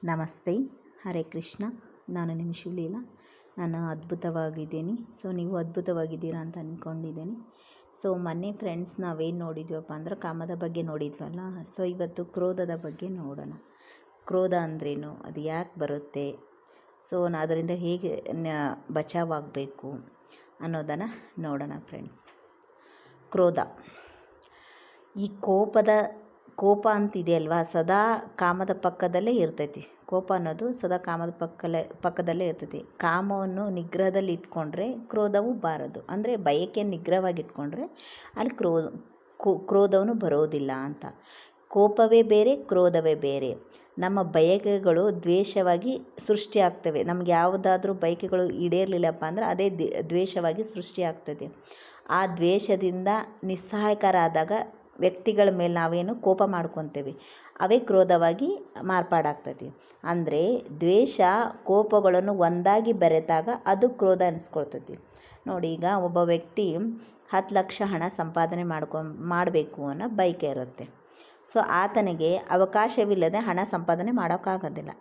ನಮಸ್ತೆ, ಹರೇ ಕೃಷ್ಣ. ನಾನು ನಿಮ್ಮ ಶಿವಲೀಲಾ. ನಾನು ಅದ್ಭುತವಾಗಿದ್ದೀನಿ. ನೀವು ಅದ್ಭುತವಾಗಿದ್ದೀರಾ ಅಂತ ಅಂದ್ಕೊಂಡಿದ್ದೀನಿ. ಮೊನ್ನೆ ಫ್ರೆಂಡ್ಸ್ ನಾವೇನು ನೋಡಿದ್ವಪ್ಪ ಅಂದ್ರೆ ಕಾಮದ ಬಗ್ಗೆ ನೋಡಿದ್ವಲ್ಲ. ಇವತ್ತು ಕ್ರೋಧದ ಬಗ್ಗೆ ನೋಡೋಣ. ಕ್ರೋಧ ಅಂದ್ರೇನು, ಅದು ಯಾಕೆ ಬರುತ್ತೆ, ಅದರಿಂದ ಹೇಗೆ ಬಚಾವಾಗಬೇಕು ಅನ್ನೋದನ್ನು ನೋಡೋಣ ಫ್ರೆಂಡ್ಸ್. ಕ್ರೋಧ, ಈ ಕೋಪ ಅಂತಿದೆ ಅಲ್ವಾ, ಸದಾ ಕಾಮದ ಪಕ್ಕದಲ್ಲೇ ಇರ್ತೈತಿ. ಕೋಪ ಅನ್ನೋದು ಸದಾ ಕಾಮದ ಪಕ್ಕದಲ್ಲೇ ಇರ್ತೈತಿ. ಕಾಮವನ್ನು ನಿಗ್ರಹದಲ್ಲಿ ಇಟ್ಕೊಂಡ್ರೆ ಕ್ರೋಧವು ಬಾರದು. ಅಂದರೆ ಬಯಕೆಯನ್ನು ನಿಗ್ರಹವಾಗಿ ಇಟ್ಕೊಂಡ್ರೆ ಅಲ್ಲಿ ಕ್ರೋಧವನ್ನು ಬರೋದಿಲ್ಲ ಅಂತ. ಕೋಪವೇ ಬೇರೆ, ಕ್ರೋಧವೇ ಬೇರೆ. ನಮ್ಮ ಬಯಕೆಗಳು ದ್ವೇಷವಾಗಿ ಸೃಷ್ಟಿಯಾಗ್ತವೆ. ನಮ್ಗೆ ಯಾವುದಾದ್ರೂ ಬಯಕೆಗಳು ಈಡೇರಲಿಲ್ಲಪ್ಪ ಅಂದ್ರೆ ಅದೇ ದ್ವೇಷವಾಗಿ ಸೃಷ್ಟಿಯಾಗ್ತದೆ. ಆ ದ್ವೇಷದಿಂದ ನಿಸ್ಸಹಾಯಕರಾದಾಗ ವ್ಯಕ್ತಿಗಳ ಮೇಲೆ ನಾವೇನು ಕೋಪ ಮಾಡ್ಕೊತೇವೆ, ಅವೇ ಕ್ರೋಧವಾಗಿ ಮಾರ್ಪಾಡಾಗ್ತದೆ. ಅಂದರೆ ದ್ವೇಷ ಕೋಪಗಳನ್ನು ಒಂದಾಗಿ ಬೆರೆತಾಗ ಅದು ಕ್ರೋಧ ಅನಿಸ್ಕೊಳ್ತೈತಿ. ನೋಡಿ, ಈಗ ಒಬ್ಬ ವ್ಯಕ್ತಿ 10 ಲಕ್ಷ ಹಣ ಸಂಪಾದನೆ ಮಾಡಬೇಕು ಅನ್ನೋ ಬಯಕೆ ಇರುತ್ತೆ. ಆತನಿಗೆ ಅವಕಾಶವಿಲ್ಲದೆ ಹಣ ಸಂಪಾದನೆ ಮಾಡೋಕ್ಕಾಗೋದಿಲ್ಲ.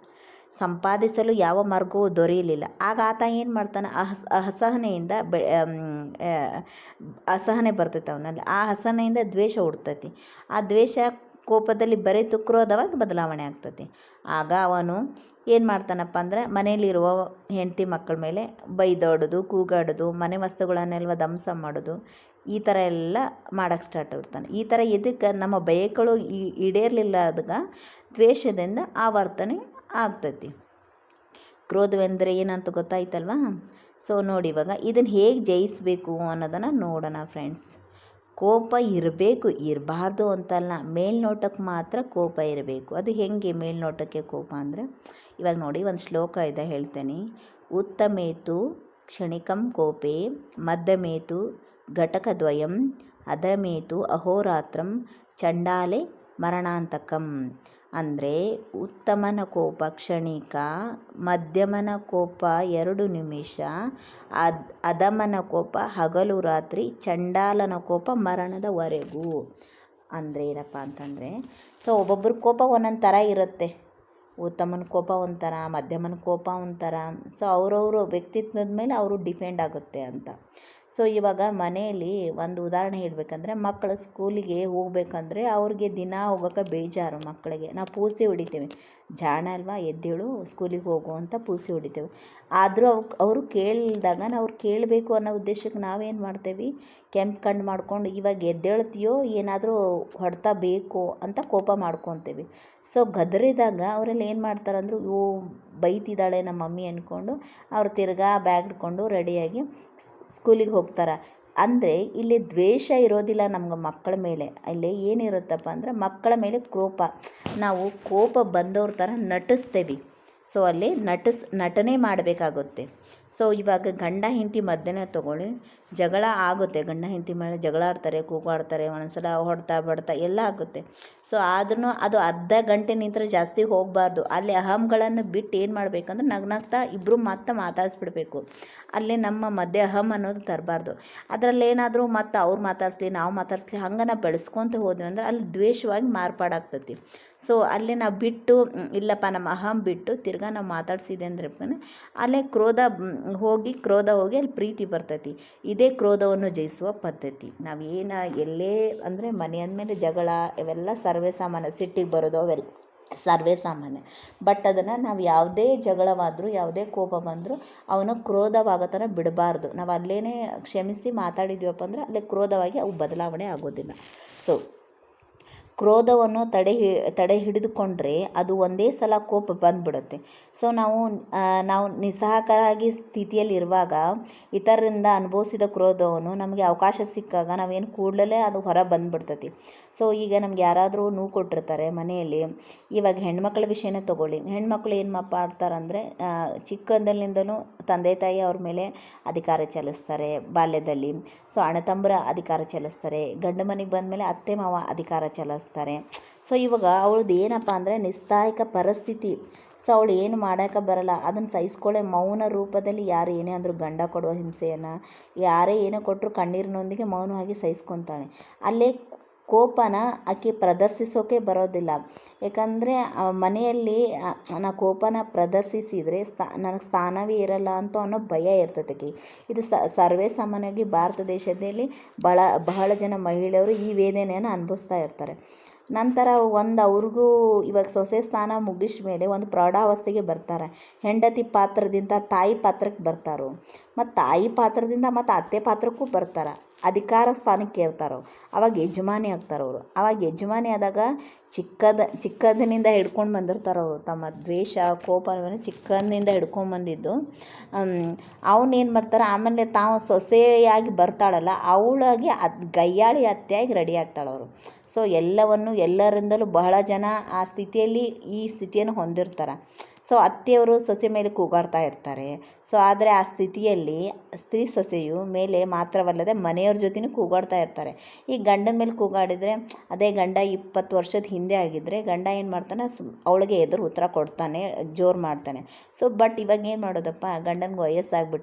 ಸಂಪಾದಿಸಲು ಯಾವ ಮಾರ್ಗವೂ ದೊರೆಯಲಿಲ್ಲ. ಆಗ ಆತ ಏನು ಮಾಡ್ತಾನೆ, ಅಸಹನೆಯಿಂದ ಅಸಹನೆ ಬರ್ತೈತೆ ಅವನಲ್ಲಿ. ಆ ಅಸಹನೆಯಿಂದ ದ್ವೇಷ ಹುಡ್ತೈತಿ. ಆ ದ್ವೇಷ ಕೋಪದಲ್ಲಿ ಬೆರೆತು ಕ್ರೋಧವಾಗಿ ಬದಲಾವಣೆ ಆಗ್ತೈತಿ. ಆಗ ಅವನು ಏನು ಮಾಡ್ತಾನಪ್ಪ ಅಂದರೆ ಮನೆಯಲ್ಲಿರುವ ಹೆಂಡತಿ ಮಕ್ಕಳ ಮೇಲೆ ಬೈದಾಡೋದು, ಕೂಗಾಡೋದು, ಮನೆ ವಸ್ತುಗಳನ್ನೆಲ್ಲ ಧ್ವಂಸ ಮಾಡೋದು, ಈ ಥರ ಎಲ್ಲ ಮಾಡೋಕ್ಕೆ ಸ್ಟಾರ್ಟ್ ಆಗ್ತಾನೆ. ಈ ಥರ ಇದಕ್ಕೆ ನಮ್ಮ ಬಯಕೆಗಳು ಈಡೇರಲಿಲ್ಲ ಆದಾಗ ದ್ವೇಷದಿಂದ ಆ ವರ್ತನೆ ಆಗ್ತೈತಿ. ಕ್ರೋಧವೆಂದರೆ ಏನಂತ ಗೊತ್ತಾಯ್ತಲ್ವಾ? ನೋಡಿ, ಇವಾಗ ಇದನ್ನು ಹೇಗೆ ಜಯಿಸಬೇಕು ಅನ್ನೋದನ್ನು ನೋಡೋಣ ಫ್ರೆಂಡ್ಸ್. ಕೋಪ ಇರಬೇಕು, ಇರಬಾರ್ದು ಅಂತಲ್ಲ, ಮೇಲ್ನೋಟಕ್ಕೆ ಮಾತ್ರ ಕೋಪ ಇರಬೇಕು. ಅದು ಹೇಗೆ ಮೇಲ್ನೋಟಕ್ಕೆ ಕೋಪ ಅಂದರೆ, ಇವಾಗ ನೋಡಿ, ಒಂದು ಶ್ಲೋಕ ಇದೆ, ಹೇಳ್ತೇನೆ. ಉತ್ತಮೇತು ಕ್ಷಣಿಕಂ ಕೋಪೆ ಮಧ್ಯಮೇತು ಘಟಕದ್ವಯಂ ಅಧಮೇತು ಅಹೋರಾತ್ರಂ ಚಂಡಾಲೆ ಮರಣಾಂತಕಂ. ಅಂದರೆ ಉತ್ತಮನ ಕೋಪ ಕ್ಷಣಿಕ, ಮಧ್ಯಮನ ಕೋಪ 2 ನಿಮಿಷ, ಅಧಮನ ಕೋಪ ಹಗಲು ರಾತ್ರಿ, ಚಂಡಾಲನ ಕೋಪ ಮರಣದವರೆಗೂ. ಅಂದರೆ ಏನಪ್ಪ ಅಂತಂದರೆ, ಒಬ್ಬೊಬ್ಬರ ಕೋಪ ಒಂದೊಂದು ಥರ ಇರುತ್ತೆ. ಉತ್ತಮನ ಕೋಪ ಒಂಥರ, ಮಧ್ಯಮನ ಕೋಪ ಒಂಥರ. ಅವರವರು ವ್ಯಕ್ತಿತ್ವದ ಮೇಲೆ ಅವರು ಡಿಪೆಂಡ್ ಆಗುತ್ತೆ ಅಂತ. ಇವಾಗ ಮನೆಯಲ್ಲಿ ಒಂದು ಉದಾಹರಣೆ ಹೇಳಬೇಕಂದ್ರೆ, ಮಕ್ಕಳು ಸ್ಕೂಲಿಗೆ ಹೋಗ್ಬೇಕಂದ್ರೆ ಅವ್ರಿಗೆ ದಿನ ಹೋಗೋಕೆ ಬೇಜಾರು. ಮಕ್ಕಳಿಗೆ ನಾವು ಪೂಸಿ ಹೊಡಿತೇವೆ, ಜಾಣ ಅಲ್ವಾ, ಎದ್ದೇಳು ಸ್ಕೂಲಿಗೆ ಹೋಗು ಅಂತ ಪೂಸಿ ಹೊಡಿತೇವೆ. ಆದರೂ ಅವರು ಕೇಳಿದಾಗ ಅವ್ರು ಕೇಳಬೇಕು ಅನ್ನೋ ಉದ್ದೇಶಕ್ಕೆ ನಾವೇನು ಮಾಡ್ತೇವೆ, ಕೆಂಪು ಕಣ್ಣು ಮಾಡ್ಕೊಂಡು ಇವಾಗ ಎದ್ದೇಳ್ತೀಯೋ ಏನಾದರೂ ಹೊಡ್ತಾ ಬೇಕು ಅಂತ ಕೋಪ ಮಾಡ್ಕೊತೇವೆ. ಗದರಿದಾಗ ಅವರಲ್ಲಿ ಏನು ಮಾಡ್ತಾರಂದ್ರೆ, ಬೈತಿದ್ದಾಳೆ ನಮ್ಮ ಮಮ್ಮಿ ಅಂದ್ಕೊಂಡು ಅವ್ರು ತಿರ್ಗಾ ಬ್ಯಾಗ್ ಹಿಡ್ಕೊಂಡು ರೆಡಿಯಾಗಿ ಸ್ಕೂಲಿಗೆ ಹೋಗ್ತಾರೆ. ಅಂದರೆ ಇಲ್ಲಿ ದ್ವೇಷ ಇರೋದಿಲ್ಲ ನಮ್ಗೆ ಮಕ್ಕಳ ಮೇಲೆ. ಇಲ್ಲಿ ಏನಿರುತ್ತಪ್ಪ ಅಂದ್ರೆ ಮಕ್ಕಳ ಮೇಲೆ ನಾವು ಕೋಪ ಬಂದವ್ರ ಥರ ನಟಿಸ್ತೇವೆ. ಅಲ್ಲಿ ನಟನೆ ಮಾಡಬೇಕಾಗುತ್ತೆ. ಇವಾಗ ಗಂಡ ಹೆಂಡತಿ ಮಧ್ಯೆ ತೊಗೊಳ್ಳಿ, ಜಗಳ ಆಗುತ್ತೆ. ಗಂಡ ಹೆಂಡತಿ ಮೇಲೆ ಜಗಳ ಆಡ್ತಾರೆ, ಕೂಗಾಡ್ತಾರೆ, ಒಂದೊಂದ್ಸಲ ಹೊಡ್ತಾ ಬಡ್ತಾ ಎಲ್ಲ ಆಗುತ್ತೆ. ಆದ್ರೂ ಅದು ಅರ್ಧ ಗಂಟೆ ನಿಂತರೆ ಜಾಸ್ತಿ ಹೋಗಬಾರ್ದು. ಅಲ್ಲಿ ಅಹಂಗಳನ್ನು ಬಿಟ್ಟು ಏನು ಮಾಡಬೇಕಂದ್ರೆ ನಗ್ನಗ್ತಾ ಇಬ್ಬರು ಮಾತಾಡಿಸ್ಬಿಡ್ಬೇಕು. ಅಲ್ಲಿ ನಮ್ಮ ಮಧ್ಯೆ ಅಹಂ ಅನ್ನೋದು ತರಬಾರ್ದು. ಅದರಲ್ಲೇನಾದರೂ ಮತ್ತು ಅವ್ರು ಮಾತಾಡಿಸ್ಲಿ ನಾವು ಮಾತಾಡಿಸ್ಲಿ ಹಂಗೆ ನಾವು ಬೆಳೆಸ್ಕೊತ ಹೋದ್ವಿ ಅಂದ್ರೆ ಅಲ್ಲಿ ದ್ವೇಷವಾಗಿ ಮಾರ್ಪಾಡಾಗ್ತೈತಿ. ಅಲ್ಲಿ ನಾವು ಬಿಟ್ಟು ಇಲ್ಲಪ್ಪ ನಮ್ಮ ಅಹಂ ಬಿಟ್ಟು ತಿರ್ಗಾ ನಾವು ಮಾತಾಡ್ಸಿದೆ ಅಂದ್ರೆ ಅಲ್ಲೇ ಕ್ರೋಧ ಹೋಗಿ ಅಲ್ಲಿ ಪ್ರೀತಿ ಬರ್ತೈತಿ. ಇದೇ ಕ್ರೋಧವನ್ನು ಜಯಿಸುವ ಪದ್ಧತಿ. ಎಲ್ಲೇ ಅಂದರೆ ಮನೆ ಅಂದಮೇಲೆ ಜಗಳ ಇವೆಲ್ಲ ಸರ್ವೇ ಸಾಮಾನ್ಯ. ಸಿಟ್ಟಿಗೆ ಬರೋದು ಅವೆಲ್ಲ ಸರ್ವೇ ಸಾಮಾನ್ಯ. ಬಟ್ ಅದನ್ನು ನಾವು ಯಾವುದೇ ಜಗಳವಾದರೂ ಯಾವುದೇ ಕೋಪ ಬಂದರೂ ಅವನು ಕ್ರೋಧವಾಗೋ ಥರ ಬಿಡಬಾರ್ದು. ನಾವು ಅಲ್ಲೇ ಕ್ಷಮಿಸಿ ಮಾತಾಡಿದ್ವಪ್ಪ ಅಂದ್ರೆ ಅಲ್ಲೇ ಕ್ರೋಧವಾಗಿ ಅವು ಬದಲಾವಣೆ ಆಗೋದಿಲ್ಲ. ಕ್ರೋಧವನ್ನು ತಡೆ ಹಿಡಿದುಕೊಂಡ್ರೆ ಅದು ಒಂದೇ ಸಲ ಕೋಪ ಬಂದುಬಿಡುತ್ತೆ. ನಾವು ನಿಸ್ಸಹಾಯಕರಾಗಿ ಸ್ಥಿತಿಯಲ್ಲಿರುವಾಗ ಇತರರಿಂದ ಅನುಭವಿಸಿದ ಕ್ರೋಧವನ್ನು ನಮಗೆ ಅವಕಾಶ ಸಿಕ್ಕಾಗ ನಾವೇನು ಕೂಡಲೇ ಅದು ಹೊರ ಬಂದುಬಿಡ್ತೈತಿ. ಈಗ ನಮ್ಗೆ ಯಾರಾದರೂ ನೋವು ಕೊಟ್ಟಿರ್ತಾರೆ ಮನೆಯಲ್ಲಿ. ಇವಾಗ ಹೆಣ್ಮಕ್ಳ ವಿಷಯನೇ ತೊಗೊಳ್ಳಿ. ಹೆಣ್ಮಕ್ಳು ಏನು ಮಾಡ್ತಾರಂದರೆ ಚಿಕ್ಕಂದಲಿಂದಲೂ ತಂದೆ ತಾಯಿ ಅವ್ರ ಮೇಲೆ ಅಧಿಕಾರ ಚಲಿಸ್ತಾರೆ ಬಾಲ್ಯದಲ್ಲಿ. ಅಣ್ಣ ತಮ್ಮರ ಅಧಿಕಾರ ಚಲಿಸ್ತಾರೆ. ಗಂಡು ಮನೆಗೆ ಬಂದಮೇಲೆ ಅತ್ತೆ ಮಾವ ಅಧಿಕಾರ ಚಲಿಸ್ತಾರೆ. ಇವಾಗ ಅವಳದ್ದು ಏನಪ್ಪ ಅಂದರೆ ನಿಸ್ಸಹಾಯಕ ಪರಿಸ್ಥಿತಿ. ಅವಳು ಏನು ಮಾಡೋಕ್ಕೆ ಬರಲ್ಲ. ಅದನ್ನು ಸಹಿಸ್ಕೊಳ್ಳೆ ಮೌನ ರೂಪದಲ್ಲಿ ಯಾರು ಏನೇ ಅಂದರೂ ಗಂಡ ಕೊಡುವ ಹಿಂಸೆಯನ್ನು ಯಾರೇ ಏನೇ ಕೊಟ್ಟರು ಕಣ್ಣೀರಿನೊಂದಿಗೆ ಮೌನವಾಗಿ ಸಹಿಸ್ಕೊತಾಳೆ. ಅಲ್ಲೇ ಕೋಪನ ಆಕೆ ಪ್ರದರ್ಶಿಸೋಕೆ ಬರೋದಿಲ್ಲ. ಯಾಕಂದರೆ ಮನೆಯಲ್ಲಿ ನಾ ಕೋಪನ ಪ್ರದರ್ಶಿಸಿದರೆ ನನಗೆ ಸ್ಥಾನವೇ ಇರಲ್ಲ ಅಂತ ಅನ್ನೋ ಭಯ ಇರ್ತೈತೆ ಆಕೆಗೆ. ಇದು ಸರ್ವೇ ಸಾಮಾನ್ಯವಾಗಿ ಭಾರತ ದೇಶದಲ್ಲಿ ಬಹಳ ಜನ ಮಹಿಳೆಯರು ಈ ವೇದನೆಯನ್ನು ಅನುಭವಿಸ್ತಾ ಇರ್ತಾರೆ. ನಂತರ ಅವ್ರಿಗೂ ಇವಾಗ ಸೊಸೆ ಸ್ಥಾನ ಮುಗಿದ ಮೇಲೆ ಒಂದು ಪ್ರೌಢಾವಸ್ಥೆಗೆ ಬರ್ತಾರೆ. ಹೆಂಡತಿ ಪಾತ್ರದಿಂದ ತಾಯಿ ಪಾತ್ರಕ್ಕೆ ಬರ್ತಾರೋ, ಮತ್ತು ತಾಯಿ ಪಾತ್ರದಿಂದ ಮತ್ತು ಅತ್ತೆ ಪಾತ್ರಕ್ಕೂ ಬರ್ತಾರೆ. ಅಧಿಕಾರ ಸ್ಥಾನಕ್ಕೆ ಇರ್ತಾರೋ, ಅವಾಗ ಯಜಮಾನಿ ಆಗ್ತಾರೆ ಅವರು. ಅವಾಗ ಯಜಮಾನಿ ಆದಾಗ ಚಿಕ್ಕಂದಿನಿಂದ ಹಿಡ್ಕೊಂಡು ಬಂದಿರ್ತಾರೆ ಅವರು. ತಮ್ಮ ದ್ವೇಷ ಕೋಪವನ್ನು ಚಿಕ್ಕಂದಿನಿಂದ ಹಿಡ್ಕೊಂಡ್ಬಂದಿದ್ದು ಅವನೇನು ಮಾಡ್ತಾರೆ, ಆಮೇಲೆ ತಾವು ಸೊಸೆಯಾಗಿ ಬರ್ತಾಳಲ್ಲ ಅವಳಾಗಿ ಗಯ್ಯಾಳಿ ಅತ್ತೆಯಾಗಿ ರೆಡಿ ಆಗ್ತಾಳವರು. ಸೊ ಎಲ್ಲರಿಂದಲೂ ಬಹಳ ಜನ ಆ ಸ್ಥಿತಿಯಲ್ಲಿ ಈ ಸ್ಥಿತಿಯನ್ನು ಹೊಂದಿರ್ತಾರೆ. ಸೊ ಅತ್ತೆಯವರು ಸೊಸೆ ಮೇಲೆ ಕೂಗಾಡ್ತಾ ಇರ್ತಾರೆ. ಸೊ ಆದರೆ ಆ ಸ್ಥಿತಿಯಲ್ಲಿ ಸ್ತ್ರೀ ಸೊಸೆಯು ಮೇಲೆ ಮಾತ್ರವಲ್ಲದೆ ಮನೆಯವ್ರ ಜೊತೆನೂ ಕೂಗಾಡ್ತಾ ಇರ್ತಾರೆ. ಈ ಗಂಡನ ಮೇಲೆ ಕೂಗಾಡಿದರೆ ಅದೇ ಗಂಡ 20 ವರ್ಷದ ಹಿಂದೆ ಆಗಿದ್ದರೆ ಗಂಡ ಏನು ಮಾಡ್ತಾನೆ, ಅವಳಿಗೆ ಎದುರು ಉತ್ತರ ಕೊಡ್ತಾನೆ, ಜೋರು ಮಾಡ್ತಾನೆ. ಸೊ ಬಟ್ ಇವಾಗ ಏನು ಮಾಡೋದಪ್ಪ, ಗಂಡನಿಗೆ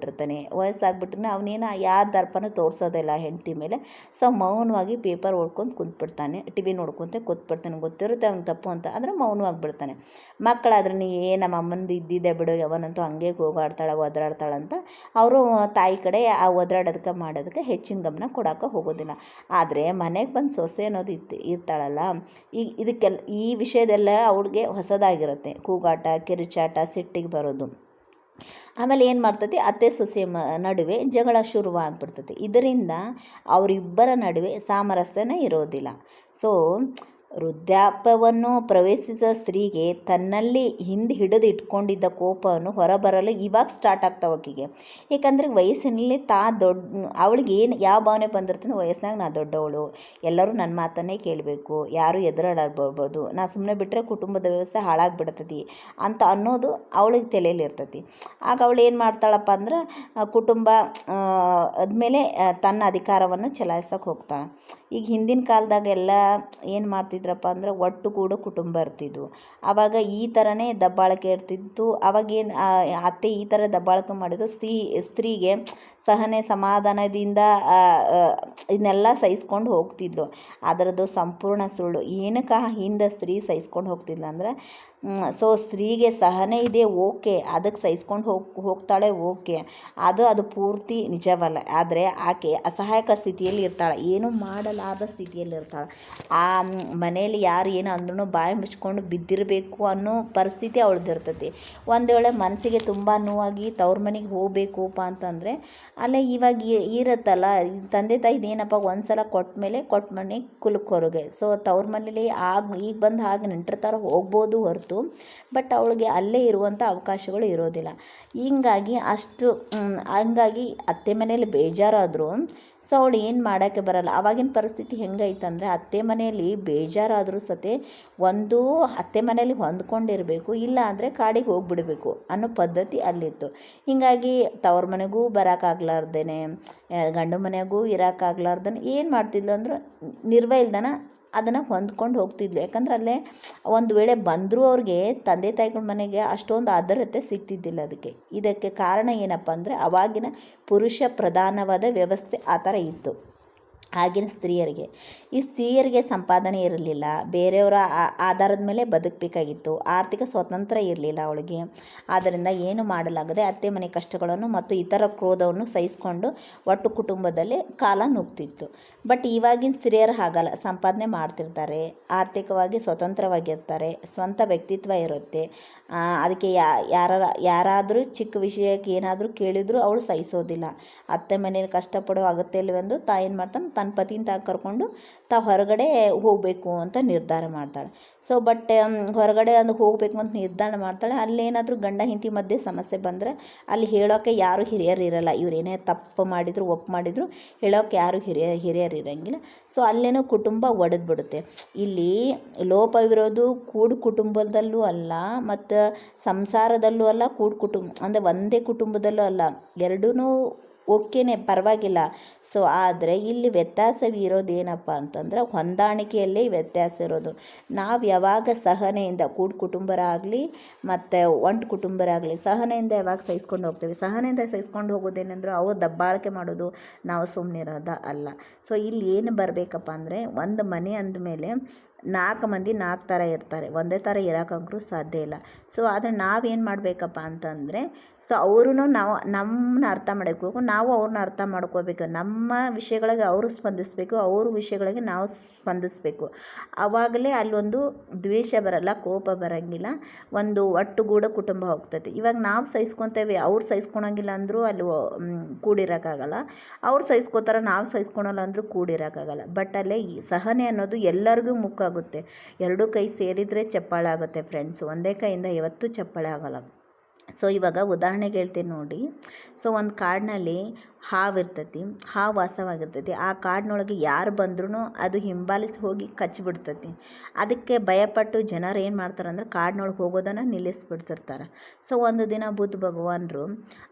ವಯಸ್ಸಾಗ್ಬಿಟ್ರೆ ಅವನೇನು ಯಾವ ದರ್ಪನೂ ತೋರಿಸೋದಿಲ್ಲ ಹೆಂಡತಿ ಮೇಲೆ. ಸೊ ಮೌನವಾಗಿ ಪೇಪರ್ ಓದ್ಕೊಂಡು ಕುಂತ್ಬಿಡ್ತಾನೆ, ಟಿವಿ ನೋಡ್ಕೊತ ಕೂತ್ಬಿಡ್ತಾನೆ. ಗೊತ್ತಿರುತ್ತೆ ಅವ್ನು ತಪ್ಪು ಅಂತ, ಆದರೆ ಮೌನವಾಗಿ ಬಿಡ್ತಾನೆ. ಮಕ್ಕಳಾದ್ರೆ ನೀ ನಮ್ಮ ಅಮ್ಮಂದು ಇದ್ದಿದ್ದೆ ಬಿಡು, ಯಾವನಂತೂ ಹಂಗೆ ಒದರಾಡ್ತಾಳಂತ ಅವರು ತಾಯಿ ಕಡೆ ಆ ಒದರಾಡೋದಕ್ಕೆ ಮಾಡೋದಕ್ಕೆ ಹೆಚ್ಚಿನ ಗಮನ ಕೊಡೋಕೆ ಹೋಗೋದಿಲ್ಲ. ಆದರೆ ಮನೆಗೆ ಬಂದು ಸೊಸೆ ಅನ್ನೋದು ಇರ್ತಾಳಲ್ಲ, ಈ ವಿಷಯದೆಲ್ಲ ಅವ್ಳಿಗೆ ಹೊಸದಾಗಿರುತ್ತೆ. ಕೂಗಾಟ, ಕಿರುಚಾಟ, ಸಿಟ್ಟಿಗೆ ಬರೋದು. ಆಮೇಲೆ ಏನು ಮಾಡ್ತೈತಿ, ಅತ್ತೆ ಸೊಸೆ ನಡುವೆ ಜಗಳ ಶುರುವಾಗ್ಬಿಡ್ತೈತಿ. ಇದರಿಂದ ಅವರಿಬ್ಬರ ನಡುವೆ ಸಾಮರಸ್ಯನೇ ಇರೋದಿಲ್ಲ. ಸೊ ವೃದ್ಧಾಪ್ಯವನ್ನು ಪ್ರವೇಶಿಸಿದ ಸ್ತ್ರೀಗೆ ತನ್ನಲ್ಲಿ ಹಿಂದೆ ಹಿಡಿದು ಇಟ್ಕೊಂಡಿದ್ದ ಕೋಪವನ್ನು ಹೊರಬರಲು ಇವಾಗ ಸ್ಟಾರ್ಟ್ ಆಗ್ತಾವೆ ಆಕೆಗೆ. ಏಕೆಂದರೆ ವಯಸ್ಸಿನಲ್ಲಿ ಅವಳಿಗೆ ಯಾವ ಭಾವನೆ ಬಂದಿರ್ತಾನೆ, ವಯಸ್ಸಿನಾಗ ನಾ ದೊಡ್ಡವಳು, ಎಲ್ಲರೂ ನನ್ನ ಮಾತನ್ನೇ ಕೇಳಬೇಕು, ಯಾರು ಎದುರಾಡ್ಬೋದು, ನಾ ಸುಮ್ಮನೆ ಬಿಟ್ಟರೆ ಕುಟುಂಬದ ವ್ಯವಸ್ಥೆ ಹಾಳಾಗಿಬಿಡ್ತೈತಿ ಅಂತ ಅನ್ನೋದು ಅವಳಿಗೆ ತಲೆಯಲ್ಲಿ ಇರ್ತೈತಿ. ಆಗ ಅವಳು ಏನು ಮಾಡ್ತಾಳಪ್ಪ ಅಂದ್ರೆ ಕುಟುಂಬ ಆದಮೇಲೆ ತನ್ನ ಅಧಿಕಾರವನ್ನು ಚಲಾಯಿಸೋಕೆ ಹೋಗ್ತಾಳೆ. ಈಗ ಹಿಂದಿನ ಕಾಲದಾಗೆಲ್ಲ ಏನು ಮಾಡ್ತಿದ್ರಪ್ಪ ಅಂದ್ರೆ ಒಟ್ಟುಗೂಡು ಕುಟುಂಬ ಇರ್ತಿದ್ವು. ಆವಾಗ ಈ ಥರನೇ ದಬ್ಬಾಳಿಕೆ ಇರ್ತಿತ್ತು. ಅವಾಗೇನು ಅತ್ತೆ ಈ ಥರ ದಬ್ಬಾಳಿಕೆ ಮಾಡಿದ್ದು ಸ್ತ್ರೀಗೆ ಸಹನೆ ಸಮಾಧಾನದಿಂದ ಇದನ್ನೆಲ್ಲ ಸಹಿಸ್ಕೊಂಡು ಹೋಗ್ತಿದ್ಲು. ಅದರದ್ದು ಸಂಪೂರ್ಣ ಸುಳ್ಳು. ಏನಕ್ಕೆ ಹಿಂದೆ ಸ್ತ್ರೀ ಸಹಿಸ್ಕೊಂಡು ಹೋಗ್ತಿದ್ಲು ಅಂದರೆ, ಸೊ ಸ್ತ್ರೀಗೆ ಸಹನೆ ಇದೆ, ಓಕೆ, ಅದಕ್ಕೆ ಸಹಿಸ್ಕೊಂಡು ಹೋಗ್ತಾಳೆ, ಓಕೆ, ಅದು ಪೂರ್ತಿ ನಿಜವಲ್ಲ. ಆದರೆ ಆಕೆ ಅಸಹಾಯಕ ಸ್ಥಿತಿಯಲ್ಲಿ ಇರ್ತಾಳೆ, ಏನೂ ಮಾಡಲಾದ ಸ್ಥಿತಿಯಲ್ಲಿ ಇರ್ತಾಳೆ. ಆ ಮನೆಯಲ್ಲಿ ಯಾರು ಏನು ಅಂದ್ರೂ ಬಾಯಿ ಮುಚ್ಕೊಂಡು ಬಿದ್ದಿರಬೇಕು ಅನ್ನೋ ಪರಿಸ್ಥಿತಿ ಅವಳದಿರ್ತೈತಿ. ಒಂದು ವೇಳೆ ಮನಸ್ಸಿಗೆ ತುಂಬ ನೋವಾಗಿ ತವ್ರ ಮನೆಗೆ ಹೋಗ್ಬೇಕಪ್ಪ ಅಂತಂದರೆ ಅಲ್ಲೇ ಇವಾಗ ಇರುತ್ತಲ್ಲ, ತಂದೆ ತಾಯಿದು ಏನಪ್ಪ ಒಂದು ಸಲ ಕೊಟ್ಟ ಮನೆಗೆ ಕುಲಕ್ಕೆ ಹೊರಗೆ. ಸೊ ತವ್ರ ಮನೇಲಿ ಈಗ ಬಂದು ಹಾಗೆ ನೆಂಟಿರ್ತಾರ, ಹೋಗ್ಬೋದು ಹೊರತು, ಬಟ್ ಅವಳಿಗೆ ಅಲ್ಲೇ ಇರುವಂಥ ಅವಕಾಶಗಳು ಇರೋದಿಲ್ಲ. ಹಂಗಾಗಿ ಅತ್ತೆ ಮನೇಲಿ ಬೇಜಾರಾದರೂ ಸೊ ಅವಳು ಏನು ಮಾಡೋಕ್ಕೆ ಬರಲ್ಲ. ಆವಾಗಿನ ಪರಿಸ್ಥಿತಿ ಹೆಂಗೈತಂದರೆ, ಅತ್ತೆ ಮನೆಯಲ್ಲಿ ಬೇಜಾರಾದರೂ ಸತೆ ಒಂದು ಅತ್ತೆ ಮನೇಲಿ ಹೊಂದ್ಕೊಂಡಿರಬೇಕು, ಇಲ್ಲ ಅಂದರೆ ಕಾಡಿಗೆ ಹೋಗಿಬಿಡಬೇಕು ಅನ್ನೋ ಪದ್ಧತಿ ಅಲ್ಲಿತ್ತು. ಹೀಗಾಗಿ ತವ್ರ ಮನೆಗೂ ಬರೋಕ್ಕಾಗ್ಲಾರ್ದೇ, ಗಂಡು ಮನೆಗೂ ಇರೋಕ್ಕಾಗ್ಲಾರ್ದೇ ಏನು ಮಾಡ್ತಿದ್ಲು ಅಂದ್ರೆ ನಿರ್ವಹಿಲ್ದನ ಅದನ್ನು ಹೊಂದ್ಕೊಂಡು ಹೋಗ್ತಿದ್ಲು. ಯಾಕಂದ್ರೆ ಅಲ್ಲೇ ಒಂದು ವೇಳೆ ಬಂದರೂ ಅವ್ರಿಗೆ ತಂದೆ ತಾಯಿಗಳ ಮನೆಗೆ ಅಷ್ಟೊಂದು ಆದರತೆ ಸಿಗ್ತಿದ್ದಿಲ್ಲ. ಇದಕ್ಕೆ ಕಾರಣ ಏನಪ್ಪ ಅಂದರೆ ಅವಾಗಿನ ಪುರುಷ ಪ್ರಧಾನವಾದ ವ್ಯವಸ್ಥೆ ಆ ಥರ ಇತ್ತು ಆಗಿನ ಸ್ತ್ರೀಯರಿಗೆ. ಈ ಸ್ತ್ರೀಯರಿಗೆ ಸಂಪಾದನೆ ಇರಲಿಲ್ಲ, ಬೇರೆಯವರ ಆಧಾರದ ಮೇಲೆ ಬದುಕಬೇಕಾಗಿತ್ತು, ಆರ್ಥಿಕ ಸ್ವಾತಂತ್ರ್ಯ ಇರಲಿಲ್ಲ ಅವಳಿಗೆ. ಆದ್ದರಿಂದ ಏನು ಮಾಡಲಾಗದೆ ಅತ್ತೆ ಮನೆ ಕಷ್ಟಗಳನ್ನು ಮತ್ತು ಇತರ ಕ್ರೋಧವನ್ನು ಸಹಿಸಿಕೊಂಡು ಒಟ್ಟು ಕುಟುಂಬದಲ್ಲಿ ಕಾಲ ನುಗ್ತಿತ್ತು. ಬಟ್ ಇವಾಗಿನ ಸ್ತ್ರೀಯರು ಹಾಗಲ್ಲ, ಸಂಪಾದನೆ ಮಾಡ್ತಿರ್ತಾರೆ, ಆರ್ಥಿಕವಾಗಿ ಸ್ವತಂತ್ರವಾಗಿರ್ತಾರೆ, ಸ್ವಂತ ವ್ಯಕ್ತಿತ್ವ ಇರುತ್ತೆ. ಅದಕ್ಕೆ ಯಾರಾದರೂ ಚಿಕ್ಕ ವಿಷಯಕ್ಕೆ ಏನಾದರೂ ಕೇಳಿದರೂ ಅವಳು ಸಹಿಸೋದಿಲ್ಲ. ಅತ್ತೆ ಮನೇಲಿ ಕಷ್ಟಪಡೋ ಅಗತ್ಯ ಇಲ್ಲವೆಂದು ಏನು ಮಾಡ್ತಾನೆ, ತನ್ನ ಪತಿನ ಕರ್ಕೊಂಡು ಹೊರಗಡೆ ಹೋಗಬೇಕು ಅಂತ ನಿರ್ಧಾರ ಮಾಡ್ತಾಳೆ. ಸೊ ಬಟ್ ಹೊರಗಡೆ ಹೋಗಬೇಕು ಅಂತ ನಿರ್ಧಾರ ಮಾಡ್ತಾಳೆ. ಅಲ್ಲೇನಾದರೂ ಗಂಡ ಹೆಂಡತಿ ಮಧ್ಯೆ ಸಮಸ್ಯೆ ಬಂದರೆ ಅಲ್ಲಿ ಹೇಳೋಕ್ಕೆ ಯಾರು ಹಿರಿಯರು ಇರಲ್ಲ. ಇವರೇನೇ ತಪ್ಪು ಮಾಡಿದ್ರು ಒಪ್ಪು ಮಾಡಿದ್ರು ಹೇಳೋಕ್ಕೆ ಯಾರು ಹಿರಿಯರು ಇರೋಂಗಿಲ್ಲ. ಸೊ ಅಲ್ಲೇನೋ ಕುಟುಂಬ ಒಡೆದ್ಬಿಡುತ್ತೆ. ಇಲ್ಲಿ ಲೋಪವಿರೋದು ಕೂಡು ಕುಟುಂಬದಲ್ಲೂ ಅಲ್ಲ, ಮತ್ತು ಸಂಸಾರದಲ್ಲೂ ಅಲ್ಲ, ಕೂಡು ಕುಟುಂಬ ಅಂದರೆ ಒಂದೇ ಕುಟುಂಬದಲ್ಲೂ ಅಲ್ಲ, ಎರಡೂ ಓಕೆನೇ, ಪರವಾಗಿಲ್ಲ. ಸೊ ಆದರೆ ಇಲ್ಲಿ ವ್ಯತ್ಯಾಸವಿರೋದೇನಪ್ಪ ಅಂತಂದ್ರೆ ಹೊಂದಾಣಿಕೆಯಲ್ಲೇ ವ್ಯತ್ಯಾಸ ಇರೋದು. ನಾವು ಯಾವಾಗ ಸಹನೆಯಿಂದ ಕುಟುಂಬರಾಗಲಿ ಮತ್ತು ಒಂಟು ಕುಟುಂಬರಾಗಲಿ ಸಹನೆಯಿಂದ ಯಾವಾಗ ಸಹಿಸ್ಕೊಂಡು ಹೋಗ್ತೇವೆ, ಸಹನೆಯಿಂದ ಸಹಿಸ್ಕೊಂಡು ಹೋಗೋದೇನೆಂದ್ರೆ ಅವ್ರು ದಬ್ಬಾಳಿಕೆ ಮಾಡೋದು, ನಾವು ಸುಮ್ಮನಿರೋದು ಅಲ್ಲ. ಸೊ ಇಲ್ಲಿ ಏನು ಬರಬೇಕಪ್ಪ ಅಂದರೆ, ಒಂದು ಮನೆ ಅಂದಮೇಲೆ 4 ಮಂದಿ 4 ಥರ ಇರ್ತಾರೆ, ಒಂದೇ ಥರ ಇರೋಕ್ಕಂತೂ ಸಾಧ್ಯ ಇಲ್ಲ. ಸೊ ಆದರೆ ನಾವೇನು ಮಾಡಬೇಕಪ್ಪ ಅಂತಂದರೆ, ಸೊ ಅವ್ರೂ ನಮ್ಮನ್ನ ಅರ್ಥ ಮಾಡಬೇಕು, ನಾವು ಅವ್ರನ್ನ ಅರ್ಥ ಮಾಡ್ಕೋಬೇಕು. ನಮ್ಮ ವಿಷಯಗಳಿಗೆ ಅವರು ಸ್ಪಂದಿಸಬೇಕು, ಅವ್ರ ವಿಷಯಗಳಿಗೆ ನಾವು ಸ್ಪಂದಿಸಬೇಕು. ಆವಾಗಲೇ ಅಲ್ಲೊಂದು ದ್ವೇಷ ಬರಲ್ಲ, ಕೋಪ ಬರೋಂಗಿಲ್ಲ, ಒಂದು ಒಟ್ಟುಗೂಡ ಕುಟುಂಬ ಹೋಗ್ತೈತಿ. ಇವಾಗ ನಾವು ಸಹಿಸ್ಕೊತೇವೆ, ಅವ್ರು ಸಹಿಸ್ಕೊಳಂಗಿಲ್ಲ ಅಂದರೂ ಅಲ್ಲಿ ಕೂಡಿರೋಕ್ಕಾಗಲ್ಲ, ಅವ್ರು ಸಹಿಸ್ಕೋತಾರೆ ನಾವು ಸಹಿಸ್ಕೊಳಲ್ಲ ಅಂದರೂ ಕೂಡಿರೋಕ್ಕಾಗಲ್ಲ. ಬಟ್ ಅಲ್ಲೇ ಈ ಸಹನೆ ಅನ್ನೋದು ಎಲ್ಲರಿಗೂ ಮುಖ ಆಗುತ್ತೆ. 2 ಕೈ ಸೇರಿದರೆ ಚಪ್ಪಾಳೆ ಆಗುತ್ತೆ ಫ್ರೆಂಡ್ಸ್, ಒಂದೇ ಕೈಯಿಂದ ಯಾವತ್ತೂ ಚಪ್ಪಾಳೆ ಆಗಲ್ಲ. ಸೊ ಇವಾಗ ಉದಾಹರಣೆಗೆ ಹೇಳ್ತೀನಿ ನೋಡಿ. ಸೊ ಒಂದು ಕಾಡಿನಲ್ಲಿ ಹಾವಿರ್ತೈತಿ, ಹಾವು ವಾಸವಾಗಿರ್ತೈತಿ. ಆ ಕಾಡಿನೊಳಗೆ ಯಾರು ಬಂದ್ರೂ ಅದು ಹಿಂಬಾಲಿಸಿ ಹೋಗಿ ಕಚ್ಚಿಬಿಡ್ತೈತಿ. ಅದಕ್ಕೆ ಭಯಪಟ್ಟು ಜನರು ಏನು ಮಾಡ್ತಾರೆ ಅಂದ್ರೆ ಕಾಡಿನೊಳಗೆ ಹೋಗೋದನ್ನು ನಿಲ್ಲಿಸ್ಬಿಡ್ತಿರ್ತಾರೆ. ಸೊ ಒಂದು ದಿನ ಬುದ್ಧ ಭಗವಾನರು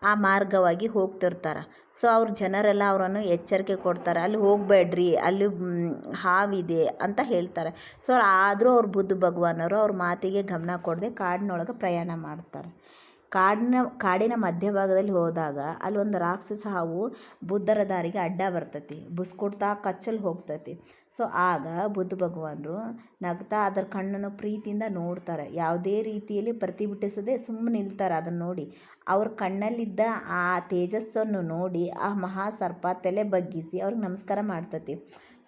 ಆ ಮಾರ್ಗವಾಗಿ ಹೋಗ್ತಿರ್ತಾರೆ. ಸೊ ಅವ್ರ ಜನರೆಲ್ಲ ಅವರನ್ನು ಎಚ್ಚರಿಕೆ ಕೊಡ್ತಾರೆ, ಅಲ್ಲಿ ಹೋಗಬೇಡ್ರಿ, ಅಲ್ಲಿ ಹಾವಿದೆ ಅಂತ ಹೇಳ್ತಾರೆ. ಸೊ ಆದರೂ ಅವ್ರು ಬುದ್ಧ ಭಗವಾನರು ಅವ್ರ ಮಾತಿಗೆ ಗಮನ ಕೊಡದೆ ಕಾಡಿನೊಳಗೆ ಪ್ರಯಾಣ ಮಾಡ್ತಾರೆ. ಕಾಡಿನ ಮಧ್ಯಭಾಗದಲ್ಲಿ ಹೋದಾಗ ಅಲ್ಲಿ ಒಂದು ರಾಕ್ಷಸ ಹಾವು ಬುದ್ಧರ ದಾರಿಗೆ ಅಡ್ಡ ಬರ್ತೈತಿ, ಬುಸ್ಕೊಡ್ತಾ ಕಚ್ಚಲು ಹೋಗ್ತೈತಿ. ಸೊ ಆಗ ಬುದ್ಧ ಭಗವಾನರು ನಗ್ತಾ ಅದರ ಕಣ್ಣನ್ನು ಪ್ರೀತಿಯಿಂದ ನೋಡ್ತಾರೆ, ಯಾವುದೇ ರೀತಿಯಲ್ಲಿ ಪ್ರತಿಭಟಿಸದೆ ಸುಮ್ಮನೆ ನಿಲ್ತಾರೆ. ಅದನ್ನು ನೋಡಿ ಅವ್ರ ಕಣ್ಣಲ್ಲಿದ್ದ ಆ ತೇಜಸ್ಸನ್ನು ನೋಡಿ ಆ ಮಹಾಸರ್ಪ ತಲೆ ಬಗ್ಗಿಸಿ ಅವ್ರಿಗೆ ನಮಸ್ಕಾರ ಮಾಡ್ತೈತಿ.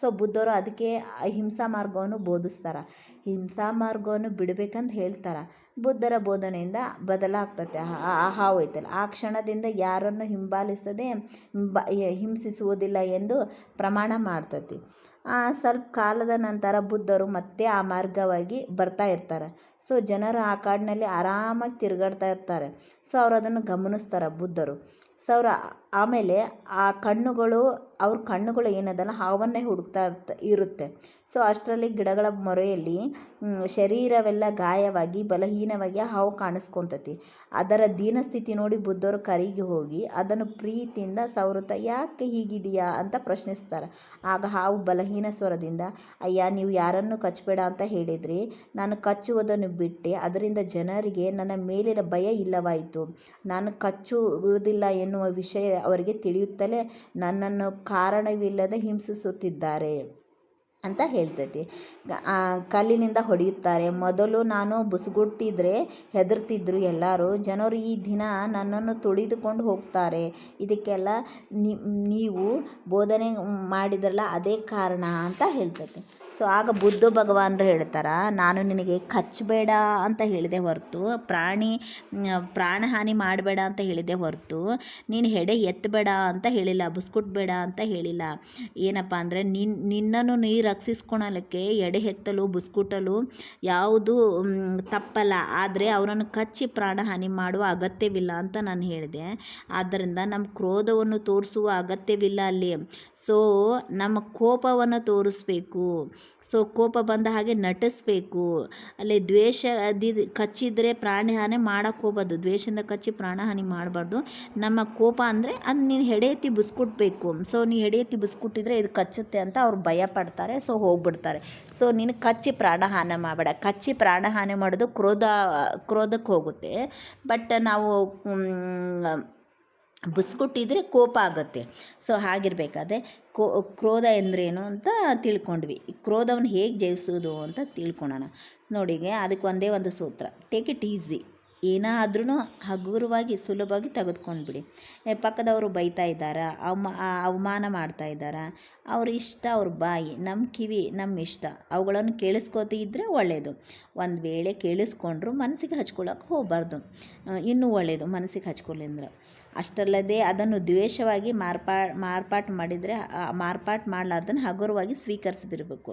ಸೊ ಬುದ್ಧರು ಅದಕ್ಕೆ ಹಿಂಸಾ ಮಾರ್ಗವನ್ನು ಬೋಧಿಸ್ತಾರೆ, ಹಿಂಸಾ ಮಾರ್ಗವನ್ನು ಬಿಡಬೇಕಂತ ಹೇಳ್ತಾರೆ. ಬುದ್ಧರ ಬೋಧನೆಯಿಂದ ಬದಲಾಗ್ತೈತೆ ಆ ಹಾವು ಐತಲ್ಲ, ಆ ಕ್ಷಣದಿಂದ ಯಾರನ್ನು ಹಿಂಬಾಲಿಸದೆ ಹಿಂಸಿಸುವುದಿಲ್ಲ ಎಂದು ಪ್ರಮಾಣ ಮಾಡ್ತೈತಿ. ಸ್ವಲ್ಪ ಕಾಲದ ನಂತರ ಬುದ್ಧರು ಮತ್ತೆ ಆ ಮಾರ್ಗವಾಗಿ ಬರ್ತಾ ಇರ್ತಾರೆ. ಸೊ ಜನರು ಆ ಕಾಡಿನಲ್ಲಿ ಆರಾಮಾಗಿ ತಿರುಗಾಡ್ತಾ ಇರ್ತಾರೆ. ಸೊ ಅವ್ರು ಅದನ್ನು ಗಮನಿಸ್ತಾರೆ ಬುದ್ಧರು. ಸೊ ಆಮೇಲೆ ಅವ್ರ ಕಣ್ಣುಗಳು ಏನದಲ್ಲ ಹಾವನ್ನೇ ಹುಡುಕ್ತಾ ಇರುತ್ತೆ. ಸೊ ಅಷ್ಟರಲ್ಲಿ ಗಿಡಗಳ ಮೊರೆಯಲ್ಲಿ ಶರೀರವೆಲ್ಲ ಗಾಯವಾಗಿ ಬಲಹೀನವಾಗಿ ಹಾವು ಕಾಣಿಸ್ಕೊತೈತಿ. ಅದರ ದೀನಸ್ಥಿತಿ ನೋಡಿ ಬುದ್ಧರು ಕರಿಗೆ ಹೋಗಿ ಅದನ್ನು ಪ್ರೀತಿಯಿಂದ ಸವರುತ್ತಾ ಯಾಕೆ ಹೀಗಿದೆಯಾ ಅಂತ ಪ್ರಶ್ನಿಸ್ತಾರೆ. ಆಗ ಹಾವು ಬಲಹೀನ ಸ್ವರದಿಂದ, ಅಯ್ಯ ನೀವು ಯಾರನ್ನು ಕಚ್ಚಬೇಡ ಅಂತ ಹೇಳಿದ್ರಿ, ನಾನು ಕಚ್ಚುವುದನ್ನು ಬಿಟ್ಟೆ, ಅದರಿಂದ ಜನರಿಗೆ ನನ್ನ ಮೇಲಿನ ಭಯ ಇಲ್ಲವಾಯಿತು. ನಾನು ಕಚ್ಚುವುದಿಲ್ಲ ಎನ್ನುವ ವಿಷಯ ಅವರಿಗೆ ತಿಳಿಯುತ್ತಲೇ ನನ್ನನ್ನು ಕಾರಣವಿಲ್ಲದೆ ಹಿಂಸಿಸುತ್ತಿದ್ದಾರೆ ಅಂತ ಹೇಳ್ತೈತಿ. ಕಲ್ಲಿನಿಂದ ಹೊಡೆಯುತ್ತಾರೆ. ಮೊದಲು ನಾನು ಬುಸುಗುಟ್ಟಿದ್ರೆ ಹೆದರ್ತಿದ್ರು ಎಲ್ಲರೂ, ಜನರು ಈ ದಿನ ನನ್ನನ್ನು ತುಳಿದುಕೊಂಡು ಹೋಗ್ತಾರೆ. ಇದಕ್ಕೆಲ್ಲ ನೀವು ಬೋಧನೆ ಮಾಡಿದ್ರಲ್ಲ ಅದೇ ಕಾರಣ ಅಂತ ಹೇಳ್ತೈತಿ. ಸೊ ಆಗ ಬುದ್ಧ ಭಗವಾನರು ಹೇಳ್ತಾರೆ, ನಾನು ನಿನಗೆ ಕಚ್ಚಬೇಡ ಅಂತ ಹೇಳಿದೆ ಹೊರತು, ಪ್ರಾಣಹಾನಿ ಮಾಡಬೇಡ ಅಂತ ಹೇಳಿದೆ ಹೊರತು, ನೀನು ಹೆಡೆ ಎತ್ತಬೇಡ ಅಂತ ಹೇಳಿಲ್ಲ, ಬುಸ್ಕುಟ್ಬೇಡ ಅಂತ ಹೇಳಿಲ್ಲ. ಏನಪ್ಪ ಅಂದರೆ ನಿನ್ನನ್ನು ನೀ ರಕ್ಷಿಸ್ಕೊಳಲಿಕ್ಕೆ ಎಡೆ ಎತ್ತಲು ಬುಸ್ಕುಟಲು ಯಾವುದು ತಪ್ಪಲ್ಲ, ಆದರೆ ಅವರನ್ನು ಕಚ್ಚಿ ಪ್ರಾಣಹಾನಿ ಮಾಡುವ ಅಗತ್ಯವಿಲ್ಲ ಅಂತ ನಾನು ಹೇಳಿದೆ. ಆದ್ದರಿಂದ ನಮ್ಮ ಕ್ರೋಧವನ್ನು ತೋರಿಸುವ ಅಗತ್ಯವಿಲ್ಲ ಅಲ್ಲಿ. ಸೊ ನಮ್ಮ ಕೋಪವನ್ನು ತೋರಿಸ್ಬೇಕು. ಸೊ ಕೋಪ ಬಂದ ಹಾಗೆ ನಟಿಸ್ಬೇಕು. ಅಲ್ಲಿ ಕಚ್ಚಿದರೆ ಪ್ರಾಣಹಾನಿ ಮಾಡೋಕ್ಕೆ ಹೋಗ್ಬಾರ್ದು, ದ್ವೇಷದಿಂದ ಕಚ್ಚಿ ಪ್ರಾಣಹಾನಿ ಮಾಡಬಾರ್ದು. ನಮ್ಮ ಕೋಪ ಅಂದರೆ ಅದು ನೀನು ಹೆಡೆ ಎತ್ತಿ ಬುಸ್ಕುಟ್ಬೇಕು. ಸೊ ನೀನು ಹೆಡೆ ಎತ್ತಿ ಬುಸ್ಕುಟ್ಟಿದ್ರೆ ಇದು ಕಚ್ಚುತ್ತೆ ಅಂತ ಅವ್ರು ಭಯ ಪಡ್ತಾರೆ. ಸೊ ಹೋಗ್ಬಿಡ್ತಾರೆ. ಸೊ ನೀನು ಕಚ್ಚಿ ಪ್ರಾಣಹಾನಿ ಮಾಡಬೇಡ. ಕಚ್ಚಿ ಪ್ರಾಣಹಾನಿ ಮಾಡೋದು ಕ್ರೋಧಕ್ಕೆ ಹೋಗುತ್ತೆ. ಬಟ್ ನಾವು ಬುಸ್ಕುಟ್ಟಿದ್ರೆ ಕೋಪ ಆಗುತ್ತೆ. ಸೊ ಹಾಗಿರಬೇಕಾದ್ರೆ ಕ್ರೋಧ ಎಂದ್ರೇನು ಅಂತ ತಿಳ್ಕೊಂಡ್ವಿ. ಕ್ರೋಧವನ್ನು ಹೇಗೆ ಜಯಿಸೋದು ಅಂತ ತಿಳ್ಕೊಳೋಣ. ನೋಡಿಗೆ ಅದಕ್ಕೆ ಒಂದೇ ಒಂದು ಸೂತ್ರ, ಟೇಕ್ ಇಟ್ ಈಸಿ. ಏನಾದ್ರೂ ಹಗುರವಾಗಿ ಸುಲಭವಾಗಿ ತೆಗೆದುಕೊಂಡ್ಬಿಡಿ. ಪಕ್ಕದವರು ಬೈತಾ ಇದ್ದಾರೆ, ಅವಮಾನ ಮಾಡ್ತಾ ಇದ್ದಾರೆ, ಅವ್ರ ಇಷ್ಟ, ಅವ್ರ ಬಾಯಿ, ನಮ್ಮ ಕಿವಿ ನಮ್ಮ ಇಷ್ಟ, ಅವುಗಳನ್ನು ಕೇಳಿಸ್ಕೋತಿದ್ರೆ ಒಳ್ಳೆಯದು. ಒಂದು ವೇಳೆ ಕೇಳಿಸ್ಕೊಂಡ್ರು ಮನಸ್ಸಿಗೆ ಹಚ್ಕೊಳ್ಳೋಕೆ ಹೋಗಬಾರ್ದು, ಇನ್ನೂ ಒಳ್ಳೆಯದು ಮನಸ್ಸಿಗೆ ಹಚ್ಕೊಳ್ಳಿಂದ್ರೆ. ಅಷ್ಟಲ್ಲದೆ ಅದನ್ನು ದ್ವೇಷವಾಗಿ ಮಾರ್ಪಾಟು ಮಾಡಲಾರ್ದನ್ನು ಹಗುರವಾಗಿ ಸ್ವೀಕರಿಸಿಬಿಡಬೇಕು.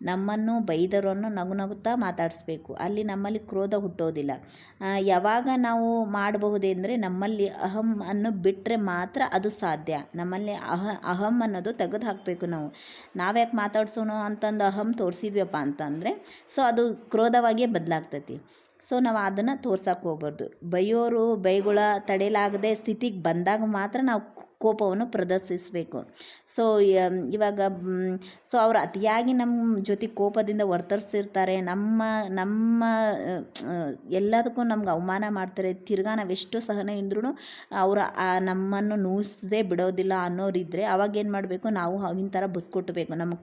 ನಮ್ಮನ್ನು ಬೈದರನ್ನು ನಗುತ್ತಾ ಮಾತಾಡಿಸ್ಬೇಕು. ಅಲ್ಲಿ ನಮ್ಮಲ್ಲಿ ಕ್ರೋಧ ಹುಟ್ಟೋದಿಲ್ಲ. ಯಾವಾಗ ನಾವು ಮಾಡಬಹುದೆಂದರೆ ನಮ್ಮಲ್ಲಿ ಅಹಂ ಅನ್ನು ಬಿಟ್ಟರೆ ಮಾತ್ರ ಅದು ಸಾಧ್ಯ. ನಮ್ಮಲ್ಲಿ ಅಹಂ ಅನ್ನೋದು ತೆಗೆದು ಹಾಕಬೇಕು. ನಾವ್ಯಾಕೆ ಮಾತಾಡ್ಸೋಣ ಅಂತಂದು ಅಹಂ ತೋರಿಸಿದ್ವಪ್ಪ ಅಂತಂದರೆ ಸೊ ಅದು ಕ್ರೋಧವಾಗಿಯೇ ಬದಲಾಗ್ತೈತಿ. ಸೊ ನಾವು ಅದನ್ನು ತೋರ್ಸೋಕೆ ಹೋಗ್ಬಾರ್ದು. ಬೈಗೋಳ ತಡೆಯಲಾಗದೆ ಸ್ಥಿತಿಗೆ ಬಂದಾಗ ಮಾತ್ರ ನಾವು ಕೋಪವನ್ನು ಪ್ರದರ್ಶಿಸಬೇಕು. ಸೊ ಇವಾಗ ಅವ್ರು ಅತಿಯಾಗಿ ನಮ್ಮ ಜೊತೆ ಕೋಪದಿಂದ ವರ್ತರಿಸಿರ್ತಾರೆ, ನಮ್ಮ ಎಲ್ಲದಕ್ಕೂ ನಮ್ಗೆ ಅವಮಾನ ಮಾಡ್ತಾರೆ, ತಿರ್ಗಾ ನಾವೆಷ್ಟು ಸಹನೆ ಇಂದ್ರೂ ಅವರು ನಮ್ಮನ್ನು ನೋಯಿಸದೆ ಬಿಡೋದಿಲ್ಲ ಅನ್ನೋರಿದ್ದರೆ ಅವಾಗ ಏನು ಮಾಡಬೇಕು, ನಾವು ಅವಿನ ಥರ ಬುಸ್ಕೊಟ್ಬೇಕು, ನಮ್ಮ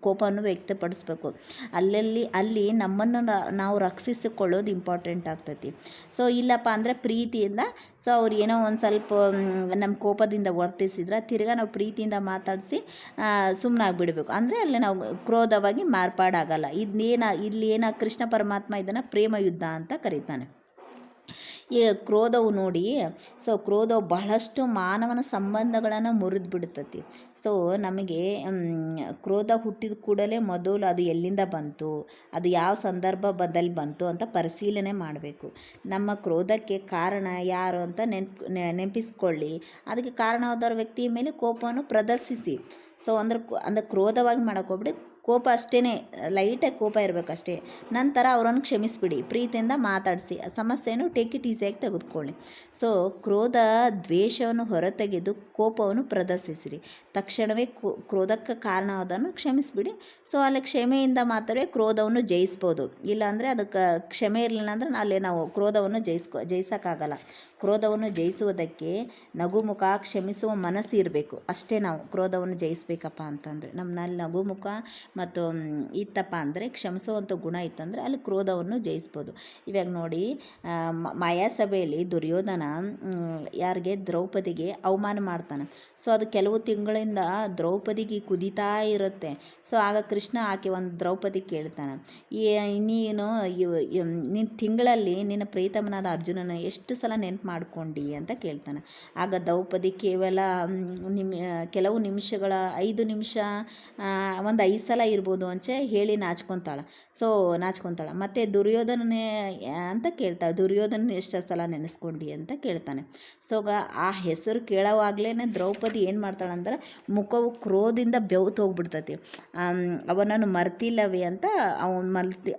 ಕೋಪವನ್ನು ವ್ಯಕ್ತಪಡಿಸ್ಬೇಕು. ಅಲ್ಲಿ ನಮ್ಮನ್ನು ನಾವು ರಕ್ಷಿಸಿಕೊಳ್ಳೋದು ಇಂಪಾರ್ಟೆಂಟ್ ಆಗ್ತೈತಿ. ಸೊ ಇಲ್ಲಪ್ಪ ಅಂದರೆ ಪ್ರೀತಿಯಿಂದ ಅವ್ರು ಏನೋ ಒಂದು ಸ್ವಲ್ಪ ನಮ್ಮ ಕೋಪದಿಂದ ವರ್ತಿಸಿದ್ರೆ ತಿರ್ಗಾ ನಾವು ಪ್ರೀತಿಯಿಂದ ಮಾತಾಡಿಸಿ ಸುಮ್ಮನಾಗ್ಬಿಡ್ಬೇಕು. ಅಂದರೆ ಅಲ್ಲಿ ನಾವು ಕ್ರೋಧವಾಗಿ ಮಾರ್ಪಾಡಾಗಲ್ಲ. ಇಲ್ಲಿ ಕೃಷ್ಣ ಪರಮಾತ್ಮ ಇದನ್ನು ಪ್ರೇಮ ಯುದ್ಧ ಅಂತ ಕರೀತಾನೆ. ಈ ಕ್ರೋಧವು ನೋಡಿ, ಕ್ರೋಧವು ಬಹಳಷ್ಟು ಮಾನವನ ಸಂಬಂಧಗಳನ್ನು ಮುರಿದು ಬಿಡ್ತತಿ. ನಮಗೆ ಕ್ರೋಧ ಹುಟ್ಟಿದ ಕೂಡಲೇ ಮೊದಲು ಅದು ಎಲ್ಲಿಂದ ಬಂತು, ಅದು ಯಾವ ಸಂದರ್ಭದಲ್ಲಿ ಬಂತು ಅಂತ ಪರಿಶೀಲನೆ ಮಾಡಬೇಕು. ನಮ್ಮ ಕ್ರೋಧಕ್ಕೆ ಕಾರಣ ಯಾರು ಅಂತ ನೆನಪಿಸ್ಕೊಳ್ಳಿ. ಅದಕ್ಕೆ ಕಾರಣವಾದ ವ್ಯಕ್ತಿಯ ಮೇಲೆ ಕೋಪವನ್ನು ಪ್ರದರ್ಶಿಸಿ. ಅಂದ್ರೆ ಕ್ರೋಧವಾಗಿ ಮಾಡೋಕ್ಕೋಗ್ಬಿಡಿ, ಕೋಪ ಅಷ್ಟೇ, ಲೈಟಾಗಿ ಕೋಪ ಇರಬೇಕಷ್ಟೇ. ನಂತರ ಅವರನ್ನು ಕ್ಷಮಿಸಿಬಿಡಿ, ಪ್ರೀತಿಯಿಂದ ಮಾತಾಡಿಸಿ, ಸಮಸ್ಯೆಯನ್ನು ಟೇಕ್ ಇಟ್ ಈಸಿಯಾಗಿ ತೆಗೆದುಕೊಳ್ಳಿ. ಕ್ರೋಧ ದ್ವೇಷವನ್ನು ಹೊರತೆಗೆದು ಕೋಪವನ್ನು ಪ್ರದರ್ಶಿಸಿರಿ. ತಕ್ಷಣವೇ ಕ್ರೋಧಕ್ಕೆ ಕಾರಣವಾದನ್ನು ಕ್ಷಮಿಸಿಬಿಡಿ. ಅಲ್ಲಿ ಕ್ಷಮೆಯಿಂದ ಮಾತ್ರವೇ ಕ್ರೋಧವನ್ನು ಜಯಿಸ್ಬೋದು. ಇಲ್ಲಾಂದರೆ ಅದಕ್ಕೆ ಕ್ಷಮೆ ಇರಲಿಲ್ಲ ಅಂದರೆ ಅಲ್ಲಿ ನಾವು ಕ್ರೋಧವನ್ನು ಜಯಿಸೋಕ್ಕಾಗಲ್ಲ. ಕ್ರೋಧವನ್ನು ಜಯಿಸುವುದಕ್ಕೆ ನಗುಮುಖ, ಕ್ಷಮಿಸುವ ಮನಸ್ಸು ಇರಬೇಕು. ಅಷ್ಟೇ ನಾವು ಕ್ರೋಧವನ್ನು ಜಯಿಸಬೇಕಪ್ಪ ಅಂತಂದರೆ. ನಮ್ಮಲ್ಲಿ ನಗುಮುಖ ಮತ್ತು ಇತ್ತಪ್ಪ ಅಂದರೆ, ಕ್ಷಮಿಸುವಂಥ ಗುಣ ಇತ್ತಂದರೆ ಅಲ್ಲಿ ಕ್ರೋಧವನ್ನು ಜಯಿಸ್ಬೋದು. ಇವಾಗ ನೋಡಿ, ಮಾಯಾಸಭೆಯಲ್ಲಿ ದುರ್ಯೋಧನ ಯಾರಿಗೆ, ದ್ರೌಪದಿಗೆ ಅವಮಾನ ಮಾಡ್ತಾನೆ. ಅದು ಕೆಲವು ತಿಂಗಳಿಂದ ದ್ರೌಪದಿಗೆ ಕುದೀತಾ ಇರುತ್ತೆ. ಆಗ ಕೃಷ್ಣ ಒಂದು ದ್ರೌಪದಿ ಕೇಳ್ತಾನೆ, ನೀನು ತಿಂಗಳಲ್ಲಿ ನಿನ್ನ ಪ್ರೀತಮನಾದ ಅರ್ಜುನನ ಎಷ್ಟು ಸಲ ನೆನಪು ಮಾಡ್ಕೊಂಡು ಅಂತ ಕೇಳ್ತಾನೆ. ಆಗ ದ್ರೌಪದಿ ಕೆಲವು ನಿಮಿಷಗಳ 5 ನಿಮಿಷ, ಒಂದು 5 ಸಲ ಇರ್ಬೋದು ಅಂತ ಹೇಳಿ ನಾಚ್ಕೊತಾಳೆ. ಮತ್ತು ದುರ್ಯೋಧನನೇ ಅಂತ ಕೇಳ್ತಾಳೆ, ದುರ್ಯೋಧನ ಎಷ್ಟು ಸಲ ನೆನೆಸ್ಕೊಂಡು ಅಂತ ಕೇಳ್ತಾನೆ. ಆ ಹೆಸರು ಕೇಳೋವಾಗಲೇ ದ್ರೌಪದಿ ಏನು ಮಾಡ್ತಾಳೆ ಅಂದ್ರೆ, ಮುಖವು ಕ್ರೋಧದಿಂದ ಬೆವ್ತು ಹೋಗ್ಬಿಡ್ತೈತಿ. ಅವನನ್ನು ಮರ್ತಿಲ್ಲವೇ ಅಂತ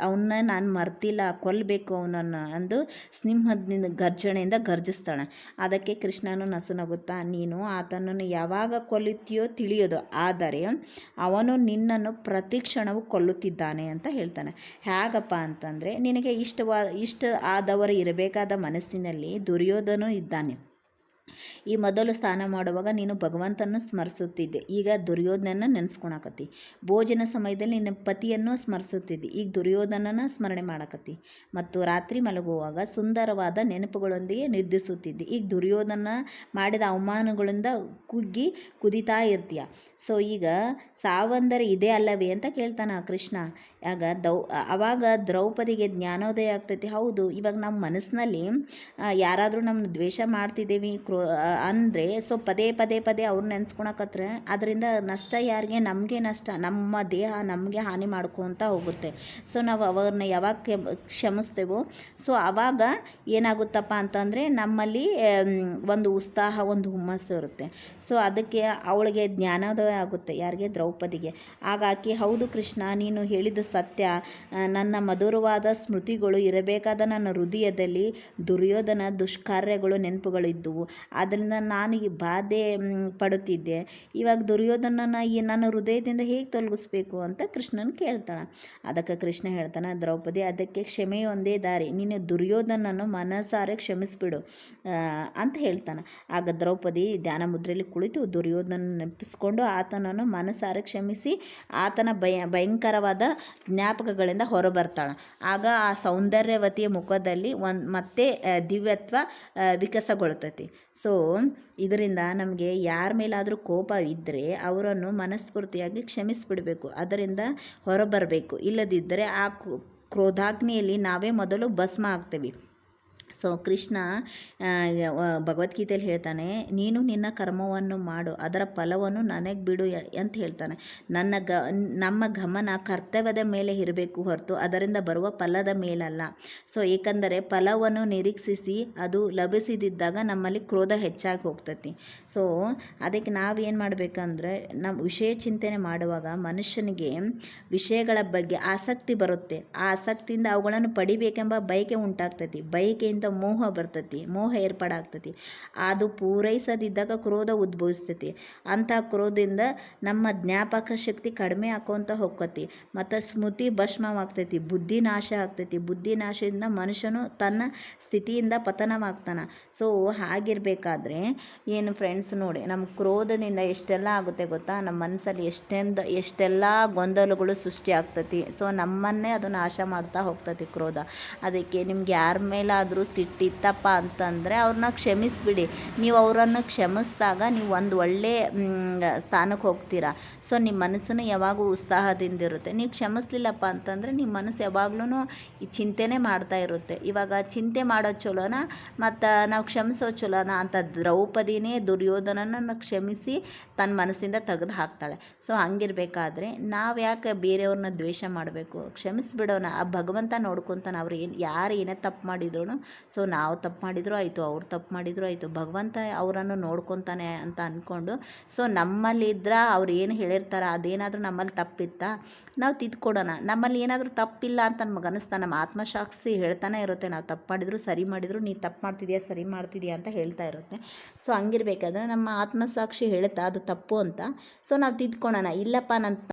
ಅವನ್ನ ನಾನು ಮರ್ತಿಲ್ಲ, ಕೊಲ್ಲಬೇಕು ಅವನನ್ನು ಅಂದು ಸಿಂಹದಿಂದ ಗರ್ಜನೆಯಿಂದ ಗರ್ಜಿಸ್ತಾಳೆ. ಅದಕ್ಕೆ ಕೃಷ್ಣನು ನಸುನಗುತ್ತಾ, ನೀನು ಆತನನ್ನು ಯಾವಾಗ ಕೊಲ್ಲುತ್ತೀಯೋ ತಿಳಿಯೋದು, ಆದರೆ ಅವನು ನಿನ್ನನ್ನು ಪ್ರತಿ ಕ್ಷಣವೂ ಕೊಲ್ಲುತ್ತಿದ್ದಾನೆ ಅಂತ ಹೇಳ್ತಾನೆ. ಹೇಗಪ್ಪ ಅಂತಂದರೆ, ನಿನಗೆ ಇಷ್ಟ ಆದವರು ಇರಬೇಕಾದ ಮನಸ್ಸಿನಲ್ಲಿ ದುರ್ಯೋಧನ ಇದ್ದಾನೆ. ಈ ಮೊದಲು ಸ್ನಾನ ಮಾಡುವಾಗ ನೀನು ಭಗವಂತನನ್ನು ಸ್ಮರಿಸುತ್ತಿದ್ದೆ, ಈಗ ದುರ್ಯೋಧನನ ನೆನೆಸ್ಕೊಳಕತ್ತಿ. ಭೋಜನ ಸಮಯದಲ್ಲಿ ನಿನ್ನ ಪತಿಯನ್ನು ಸ್ಮರಿಸುತ್ತಿದ್ದೆ, ಈಗ ದುರ್ಯೋಧನನ ಸ್ಮರಣೆ ಮಾಡಕತ್ತಿ. ಮತ್ತು ರಾತ್ರಿ ಮಲಗುವಾಗ ಸುಂದರವಾದ ನೆನಪುಗಳೊಂದಿಗೆ ನಿದ್ರಿಸುತ್ತಿದ್ದೆ, ಈಗ ದುರ್ಯೋಧನ ಮಾಡಿದ ಅವಮಾನಗಳಿಂದ ಕುದಿತಾ ಇರ್ತೀಯ. ಈಗ ಸಾವಂದರೆ ಇದೇ ಅಲ್ಲವೇ ಅಂತ ಕೇಳ್ತಾನೆ ಕೃಷ್ಣ. ಆವಾಗ ದ್ರೌಪದಿಗೆ ಜ್ಞಾನೋದಯ ಆಗ್ತೈತಿ. ಹೌದು, ಇವಾಗ ನಮ್ಮ ಮನಸ್ಸಿನಲ್ಲಿ ಯಾರಾದರೂ ನಮ್ಮನ್ನು ದ್ವೇಷ ಮಾಡ್ತಿದ್ದೇವೆ ಅಂದರೆ ಪದೇ ಅವ್ರು ನೆನೆಸ್ಕೊಳಕತ್ರೆ ಅದರಿಂದ ನಷ್ಟ ಯಾರಿಗೆ? ನಮಗೆ ನಷ್ಟ, ನಮ್ಮ ದೇಹ ನಮಗೆ ಹಾನಿ ಮಾಡ್ಕೊತ ಹೋಗುತ್ತೆ. ನಾವು ಅವ್ರನ್ನ ಯಾವಾಗ ಕ್ಷಮಿಸ್ತೇವೋ ಆವಾಗ ಏನಾಗುತ್ತಪ್ಪ ಅಂತಂದರೆ ನಮ್ಮಲ್ಲಿ ಒಂದು ಉತ್ಸಾಹ, ಒಂದು ಹುಮ್ಮಸ್ಸು ಇರುತ್ತೆ. ಅದಕ್ಕೆ ಅವಳಿಗೆ ಜ್ಞಾನೋದಯ ಆಗುತ್ತೆ. ಯಾರಿಗೆ? ದ್ರೌಪದಿಗೆ. ಆಗಾಕಿ, ಹೌದು ಕೃಷ್ಣ, ನೀನು ಹೇಳಿದ ಸತ್ಯ, ನನ್ನ ಮಧುರವಾದ ಸ್ಮೃತಿಗಳು ಇರಬೇಕಾದ ನನ್ನ ಹೃದಯದಲ್ಲಿ ದುರ್ಯೋಧನ ದುಷ್ಕಾರ್ಯಗಳು ನೆನಪುಗಳಿದ್ದವು. ಆದ್ದರಿಂದ ನಾನು ಈ ಬಾಧೆ ಪಡುತ್ತಿದ್ದೆ. ಇವಾಗ ದುರ್ಯೋಧನನ ನನ್ನ ಹೃದಯದಿಂದ ಹೇಗೆ ತೊಲಗಿಸ್ಬೇಕು ಅಂತ ಕೃಷ್ಣನ ಕೇಳ್ತಾಳೆ. ಅದಕ್ಕೆ ಕೃಷ್ಣ ಹೇಳ್ತಾನೆ, ದ್ರೌಪದಿ, ಅದಕ್ಕೆ ಕ್ಷಮೆಯೊಂದೇ ದಾರಿ, ನೀನು ದುರ್ಯೋಧನನ್ನು ಮನಸಾರೆ ಕ್ಷಮಿಸ್ಬಿಡು ಅಂತ ಹೇಳ್ತಾನೆ. ಆಗ ದ್ರೌಪದಿ ಧ್ಯಾನ ಮುದ್ರೆಯಲ್ಲಿ ಕುಳಿತು ದುರ್ಯೋಧನ ನೆನಪಿಸ್ಕೊಂಡು ಆತನನ್ನು ಮನಸಾರೆ ಕ್ಷಮಿಸಿ ಆತನ ಭಯಂಕರವಾದ ಜ್ಞಾಪಕಗಳಿಂದ ಹೊರಬರ್ತಾಳೆ. ಆಗ ಆ ಸೌಂದರ್ಯವತಿಯ ಮುಖದಲ್ಲಿ ಮತ್ತೆ ದಿವ್ಯತ್ವ ವಿಕಸಗೊಳ್ತೈತಿ. ಇದರಿಂದ ನಮಗೆ ಯಾರ ಮೇಲಾದರೂ ಕೋಪ ಇದ್ದರೆ ಅವರನ್ನು ಮನಸ್ಫೂರ್ತಿಯಾಗಿ ಕ್ಷಮಿಸಿಬಿಡಬೇಕು, ಅದರಿಂದ ಹೊರಬರಬೇಕು. ಇಲ್ಲದಿದ್ದರೆ ಆ ಕ್ರೋಧಾಗ್ನಿಯಲ್ಲಿ ನಾವೇ ಮೊದಲು ಭಸ್ಮ ಆಗ್ತೀವಿ. ಕೃಷ್ಣ ಭಗವದ್ಗೀತೆಯಲ್ಲಿ ಹೇಳ್ತಾನೆ, ನೀನು ನಿನ್ನ ಕರ್ಮವನ್ನು ಮಾಡು, ಅದರ ಫಲವನ್ನು ನನಗೆ ಬಿಡು ಅಂತ ಹೇಳ್ತಾನೆ. ನಮ್ಮ ಗಮನ ಕರ್ತವ್ಯದ ಮೇಲೆ ಇರಬೇಕು ಹೊರತು ಅದರಿಂದ ಬರುವ ಫಲದ ಮೇಲಲ್ಲ. ಏಕೆಂದರೆ ಫಲವನ್ನು ನಿರೀಕ್ಷಿಸಿ ಅದು ಲಭಿಸಿದ್ದಾಗ ನಮ್ಮಲ್ಲಿ ಕ್ರೋಧ ಹೆಚ್ಚಾಗಿ ಹೋಗ್ತೈತಿ. ಅದಕ್ಕೆ ನಾವೇನು ಮಾಡಬೇಕಂದ್ರೆ, ನಮ್ಮ ವಿಷಯ ಚಿಂತನೆ ಮಾಡುವಾಗ ಮನುಷ್ಯನಿಗೆ ವಿಷಯಗಳ ಬಗ್ಗೆ ಆಸಕ್ತಿ ಬರುತ್ತೆ. ಆ ಆಸಕ್ತಿಯಿಂದ ಅವುಗಳನ್ನು ಪಡಿಬೇಕೆಂಬ ಬಯಕೆ ಉಂಟಾಗ್ತೈತಿ. ಬಯಕೆಯಿಂದ ಕ್ರೋಧದಿಂದ ಮೋಹ ಬರ್ತೈತಿ, ಮೋಹ ಏರ್ಪಾಡಾಗ್ತೈತಿ. ಅದು ಪೂರೈಸದಿದ್ದಾಗ ಕ್ರೋಧ ಉದ್ಭವಿಸ್ತೈತಿ. ಅಂಥ ಕ್ರೋಧದಿಂದ ನಮ್ಮ ಜ್ಞಾಪಕ ಶಕ್ತಿ ಕಡಿಮೆ ಆಕೋಂತ ಹೋಗ್ತೈತಿ ಮತ್ತು ಸ್ಮೃತಿ ಭಸ್ಮವಾಗ್ತೈತಿ, ಬುದ್ಧಿ ನಾಶ ಆಗ್ತೈತಿ. ಬುದ್ಧಿ ನಾಶದಿಂದ ಮನುಷ್ಯನು ತನ್ನ ಸ್ಥಿತಿಯಿಂದ ಪತನವಾಗ್ತಾನೆ. ಸೊ ಹಾಗಿರಬೇಕಾದ್ರೆ ಏನು ಫ್ರೆಂಡ್ಸ್ ನೋಡಿ, ನಮ್ಮ ಕ್ರೋಧದಿಂದ ಎಷ್ಟೆಲ್ಲ ಆಗುತ್ತೆ ಗೊತ್ತಾ, ನಮ್ಮ ಮನಸ್ಸಲ್ಲಿ ಎಷ್ಟೆಲ್ಲ ಗೊಂದಲಗಳು ಸೃಷ್ಟಿ ಆಗ್ತೈತಿ. ಸೊ ನಮ್ಮನ್ನೇ ಅದು ನಾಶ ಮಾಡ್ತಾ ಹೋಗ್ತೈತಿ ಕ್ರೋಧ. ಅದಕ್ಕೆ ನಿಮ್ಗೆ ಯಾರ ಮೇಲಾದರೂ ಸಿಟ್ಟಿತ್ತಪ್ಪ ಅಂತಂದರೆ ಅವ್ರನ್ನ ಕ್ಷಮಿಸಿಬಿಡಿ. ನೀವು ಅವರನ್ನು ಕ್ಷಮಿಸಿದಾಗ ನೀವು ಒಂದು ಒಳ್ಳೆಯ ಸ್ಥಾನಕ್ಕೆ ಹೋಗ್ತೀರಾ. ಸೊ ನಿಮ್ಮ ಮನಸ್ಸನ್ನು ಯಾವಾಗೂ ಉತ್ಸಾಹದಿಂದಿರುತ್ತೆ. ನೀವು ಕ್ಷಮಿಸ್ಲಿಲ್ಲಪ್ಪ ಅಂತಂದರೆ ನಿಮ್ಮ ಮನಸ್ಸು ಯಾವಾಗ್ಲೂ ಈ ಚಿಂತೆನೇ ಮಾಡ್ತಾ ಇರುತ್ತೆ. ಇವಾಗ ಚಿಂತೆ ಮಾಡೋದು ಚಲೋನ ಮತ್ತು ನಾವು ಕ್ಷಮಿಸೋದು ಚಲೋನ ಅಂತ ದ್ರೌಪದಿನೇ ದುರ್ಯೋಧನನನ್ನು ಕ್ಷಮಿಸಿ ತನ್ನ ಮನಸ್ಸಿಂದ ತೆಗೆದು ಹಾಕ್ತಾಳೆ. ಸೊ ಹಂಗಿರಬೇಕಾದ್ರೆ ನಾವು ಯಾಕೆ ಬೇರೆಯವ್ರನ್ನ ದ್ವೇಷ ಮಾಡಬೇಕು? ಕ್ಷಮಿಸಿಬಿಡೋಣ. ಆ ಭಗವಂತ ನೋಡ್ಕೊತಾನೆ. ಅವ್ರು ಯಾರು ಏನೇ ತಪ್ಪು ಮಾಡಿದ್ರು, ಸೊ ನಾವು ತಪ್ಪು ಮಾಡಿದರೂ ಆಯಿತು, ಅವ್ರು ತಪ್ಪು ಮಾಡಿದರೂ ಆಯಿತು, ಭಗವಂತ ಅವರನ್ನು ನೋಡ್ಕೊತಾನೆ ಅಂತ ಅಂದ್ಕೊಂಡು, ಸೊ ನಮ್ಮಲ್ಲಿದ್ರೆ ಅವ್ರು ಏನು ಹೇಳಿರ್ತಾರೆ ಅದೇನಾದರೂ ನಮ್ಮಲ್ಲಿ ತಪ್ಪಿತ್ತಾ ನಾವು ತಿದ್ಕೊಡೋಣ. ನಮ್ಮಲ್ಲಿ ಏನಾದರೂ ತಪ್ಪಿಲ್ಲ ಅಂತ ನಮಗೆ ಅನಿಸ್ತಾ, ನಮ್ಮ ಆತ್ಮಸಾಕ್ಷಿ ಹೇಳ್ತಾನೆ ಇರುತ್ತೆ, ನಾವು ತಪ್ಪು ಮಾಡಿದ್ರು ಸರಿ ಮಾಡಿದ್ರು ನೀ ತಪ್ಪು ಮಾಡ್ತಿದ್ಯಾ ಸರಿ ಮಾಡ್ತಿದ್ಯಾ ಅಂತ ಹೇಳ್ತಾ ಇರುತ್ತೆ. ಸೊ ಹಂಗಿರ್ಬೇಕಾದ್ರೆ ನಮ್ಮ ಆತ್ಮಸಾಕ್ಷಿ ಹೇಳುತ್ತಾ ಅದು ತಪ್ಪು ಅಂತ, ಸೊ ನಾವು ತಿದ್ಕೊಳೋಣ. ಇಲ್ಲಪ್ಪ